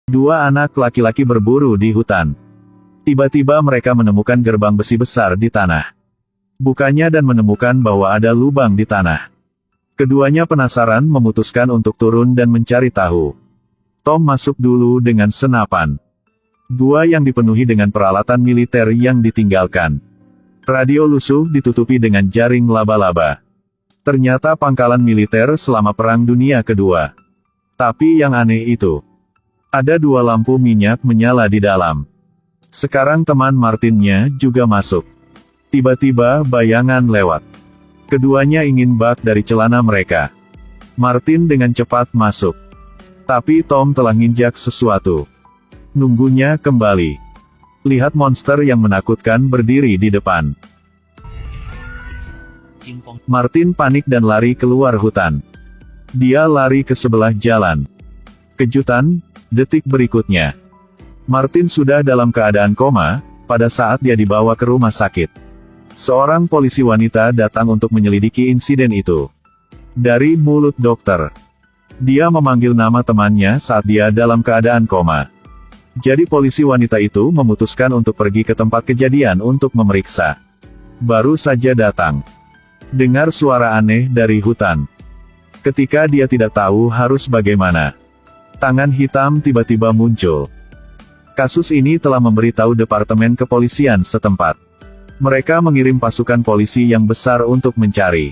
Dua anak laki-laki berburu di hutan. Tiba-tiba mereka menemukan gerbang besi besar di tanah. Bukanya dan menemukan bahwa ada lubang di tanah. Keduanya penasaran memutuskan untuk turun dan mencari tahu. Tom masuk dulu dengan senapan. Gua yang dipenuhi dengan peralatan militer yang ditinggalkan. Radio lusuh ditutupi dengan jaring laba-laba. Ternyata pangkalan militer selama Perang Dunia Kedua. Tapi yang aneh itu, ada dua lampu minyak menyala di dalam. Sekarang teman Martinnya juga masuk. Tiba-tiba bayangan lewat. Keduanya ingin bak dari celana mereka. Martin dengan cepat masuk. Tapi Tom telah nginjak sesuatu. Nunggunya kembali. Lihat monster yang menakutkan berdiri di depan. Martin panik dan lari keluar hutan. Dia lari ke sebelah jalan. Kejutan, detik berikutnya. Martin sudah dalam keadaan koma, pada saat dia dibawa ke rumah sakit. Seorang polisi wanita datang untuk menyelidiki insiden itu. Dari mulut dokter. Dia memanggil nama temannya saat dia dalam keadaan koma. Jadi polisi wanita itu memutuskan untuk pergi ke tempat kejadian untuk memeriksa. Baru saja datang. Dengar suara aneh dari hutan. Ketika dia tidak tahu harus bagaimana. Tangan hitam tiba-tiba muncul. Kasus ini telah memberitahu Departemen Kepolisian setempat. Mereka mengirim pasukan polisi yang besar untuk mencari.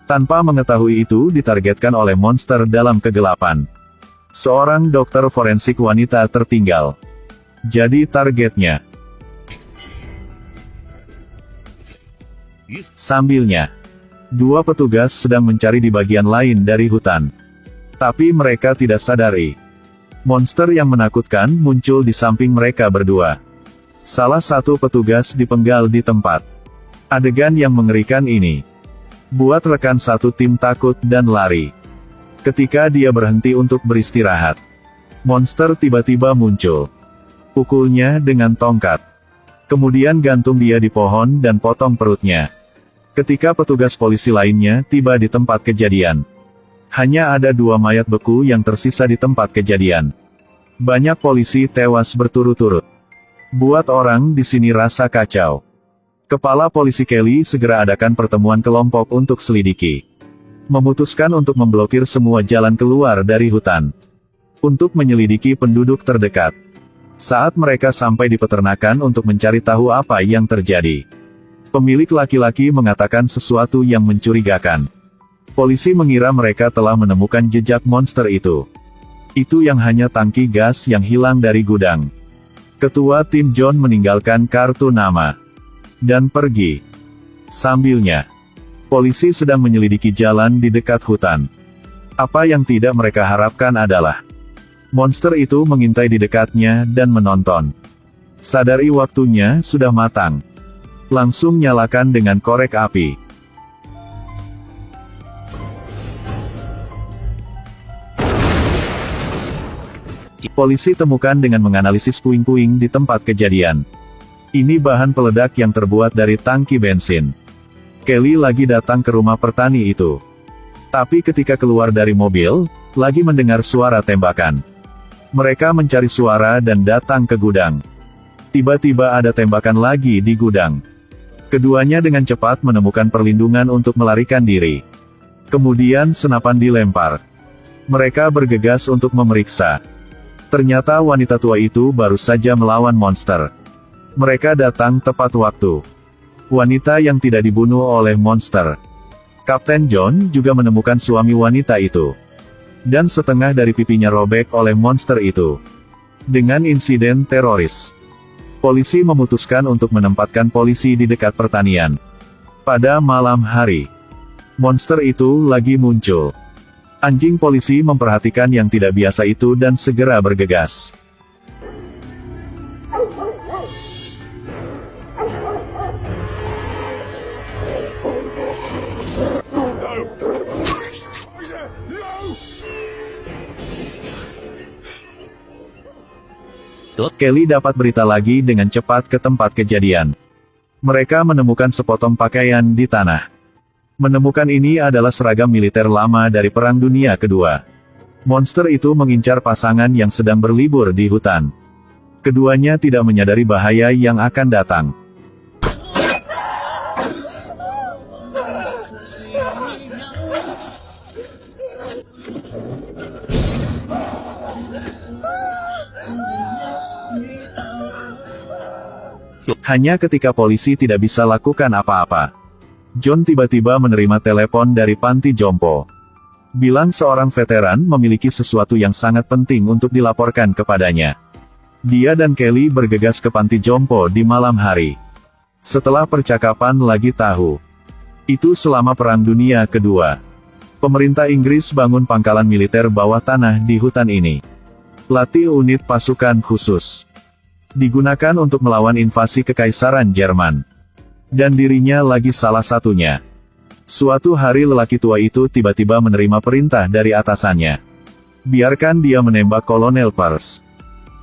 Tanpa mengetahui itu ditargetkan oleh monster dalam kegelapan. Seorang dokter forensik wanita tertinggal. Jadi targetnya. Sambilnya, dua petugas sedang mencari di bagian lain dari hutan. Tapi mereka tidak sadari. Monster yang menakutkan muncul di samping mereka berdua. Salah satu petugas dipenggal di tempat. Adegan yang mengerikan ini buat rekan satu tim takut dan lari. Ketika dia berhenti untuk beristirahat, monster tiba-tiba muncul. Pukulnya dengan tongkat. Kemudian gantung dia di pohon dan potong perutnya. Ketika petugas polisi lainnya tiba di tempat kejadian, hanya ada dua mayat beku yang tersisa di tempat kejadian. Banyak polisi tewas berturut-turut. Buat orang di sini rasa kacau. Kepala polisi Kelly segera adakan pertemuan kelompok untuk selidiki. Memutuskan untuk memblokir semua jalan keluar dari hutan. Untuk menyelidiki penduduk terdekat. Saat mereka sampai di peternakan untuk mencari tahu apa yang terjadi. Pemilik laki-laki mengatakan sesuatu yang mencurigakan. Polisi mengira mereka telah menemukan jejak monster itu. Itu yang hanya tangki gas yang hilang dari gudang. Ketua tim John meninggalkan kartu nama. Dan pergi. Sambilnya, polisi sedang menyelidiki jalan di dekat hutan. Apa yang tidak mereka harapkan adalah monster itu mengintai di dekatnya dan menonton. Sadari waktunya sudah matang. Langsung nyalakan dengan korek api. Polisi temukan dengan menganalisis puing-puing di tempat kejadian. Ini bahan peledak yang terbuat dari tangki bensin. Kelly lagi datang ke rumah petani itu. Tapi ketika keluar dari mobil, lagi mendengar suara tembakan. Mereka mencari suara dan datang ke gudang. Tiba-tiba ada tembakan lagi di gudang. Keduanya dengan cepat menemukan perlindungan untuk melarikan diri. Kemudian senapan dilempar. Mereka bergegas untuk memeriksa. Ternyata wanita tua itu baru saja melawan monster. Mereka datang tepat waktu. Wanita yang tidak dibunuh oleh monster. Kapten John juga menemukan suami wanita itu. Dan setengah dari pipinya robek oleh monster itu. Dengan insiden teroris, polisi memutuskan untuk menempatkan polisi di dekat pertanian. Pada malam hari, monster itu lagi muncul. Anjing polisi memperhatikan yang tidak biasa itu dan segera bergegas. Kelly dapat berita lagi dengan cepat ke tempat kejadian. Mereka menemukan sepotong pakaian di tanah. Menemukan ini adalah seragam militer lama dari Perang Dunia Kedua. Monster itu mengincar pasangan yang sedang berlibur di hutan. Keduanya tidak menyadari bahaya yang akan datang. Hanya ketika polisi tidak bisa lakukan apa-apa, John tiba-tiba menerima telepon dari panti jompo. Bilang seorang veteran memiliki sesuatu yang sangat penting untuk dilaporkan kepadanya. Dia dan Kelly bergegas ke panti jompo di malam hari. Setelah percakapan lagi tahu, itu selama Perang Dunia Kedua. Pemerintah Inggris bangun pangkalan militer bawah tanah di hutan ini. Latih unit pasukan khusus. Digunakan untuk melawan invasi Kekaisaran Jerman. Dan dirinya lagi salah satunya. Suatu hari lelaki tua itu tiba-tiba menerima perintah dari atasannya. Biarkan dia menembak Kolonel Pearce.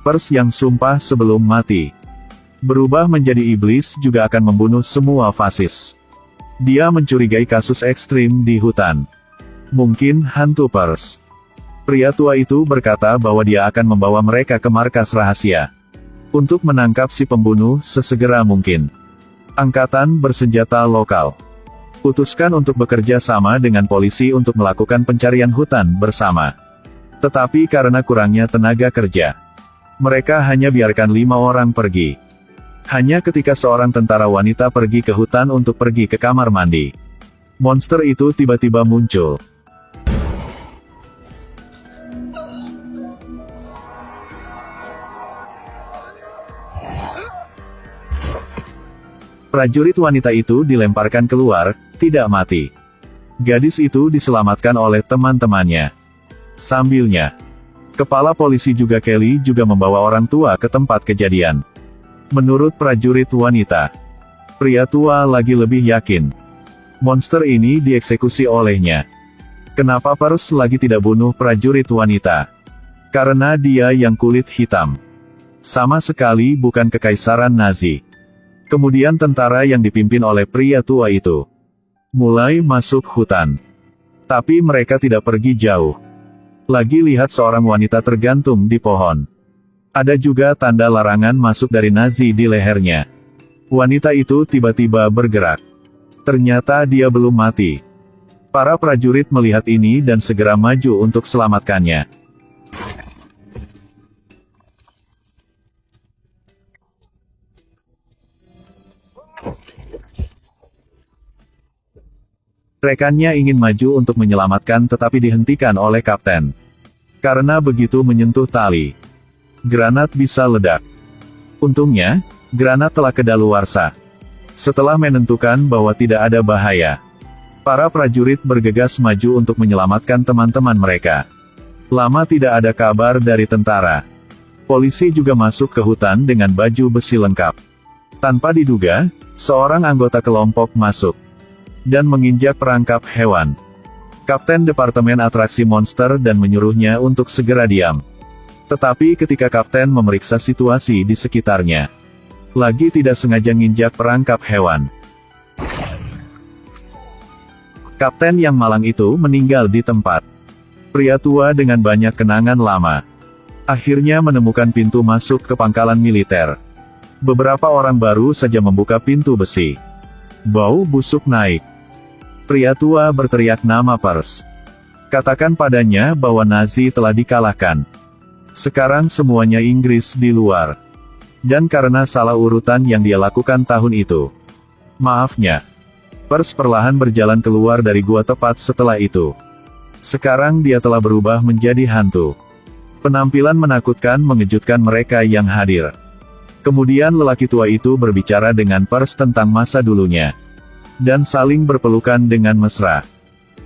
Pearce yang sumpah sebelum mati. Berubah menjadi iblis juga akan membunuh semua fasis. Dia mencurigai kasus ekstrim di hutan. Mungkin hantu Pearce. Pria tua itu berkata bahwa dia akan membawa mereka ke markas rahasia. Untuk menangkap si pembunuh sesegera mungkin. Angkatan bersenjata lokal. Putuskan untuk bekerja sama dengan polisi untuk melakukan pencarian hutan bersama. Tetapi karena kurangnya tenaga kerja, mereka hanya biarkan 5 orang pergi. Hanya ketika seorang tentara wanita pergi ke hutan untuk pergi ke kamar mandi, monster itu tiba-tiba muncul. Prajurit wanita itu dilemparkan keluar, tidak mati. Gadis itu diselamatkan oleh teman-temannya. Sambilnya, kepala polisi juga Kelly juga membawa orang tua ke tempat kejadian. Menurut prajurit wanita, pria tua lagi lebih yakin. Monster ini dieksekusi olehnya. Kenapa Pearce lagi tidak bunuh prajurit wanita? Karena dia yang kulit hitam. Sama sekali bukan Kekaisaran Nazi. Kemudian tentara yang dipimpin oleh pria tua itu mulai masuk hutan. Tapi mereka tidak pergi jauh. Lagi lihat seorang wanita tergantung di pohon. Ada juga tanda larangan masuk dari Nazi di lehernya. Wanita itu tiba-tiba bergerak. Ternyata dia belum mati. Para prajurit melihat ini dan segera maju untuk selamatkannya. Rekannya ingin maju untuk menyelamatkan tetapi dihentikan oleh kapten. Karena begitu menyentuh tali, granat bisa ledak. Untungnya, granat telah kedaluarsa. Setelah menentukan bahwa tidak ada bahaya, para prajurit bergegas maju untuk menyelamatkan teman-teman mereka. Lama tidak ada kabar dari tentara. Polisi juga masuk ke hutan dengan baju besi lengkap. Tanpa diduga, seorang anggota kelompok masuk dan menginjak perangkap hewan. Kapten Departemen Atraksi Monster dan menyuruhnya untuk segera diam. Tetapi ketika kapten memeriksa situasi di sekitarnya, lagi tidak sengaja nginjak perangkap hewan. Kapten yang malang itu meninggal di tempat. Pria tua dengan banyak kenangan lama akhirnya menemukan pintu masuk ke pangkalan militer. Beberapa orang baru saja membuka pintu besi. Bau busuk naik. Pria tua berteriak nama Pearce. Katakan padanya bahwa Nazi telah dikalahkan. Sekarang semuanya Inggris di luar. Dan karena salah urutan yang dia lakukan tahun itu. Maafnya. Pearce perlahan berjalan keluar dari gua tepat setelah itu. Sekarang dia telah berubah menjadi hantu. Penampilan menakutkan mengejutkan mereka yang hadir. Kemudian lelaki tua itu berbicara dengan Pearce tentang masa dulunya. Dan saling berpelukan dengan mesra.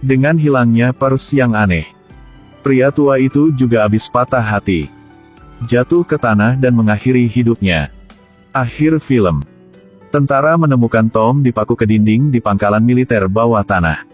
Dengan hilangnya Pearce yang aneh, pria tua itu juga habis patah hati. Jatuh ke tanah dan mengakhiri hidupnya. Akhir film. Tentara menemukan Tom dipaku ke dinding di pangkalan militer bawah tanah.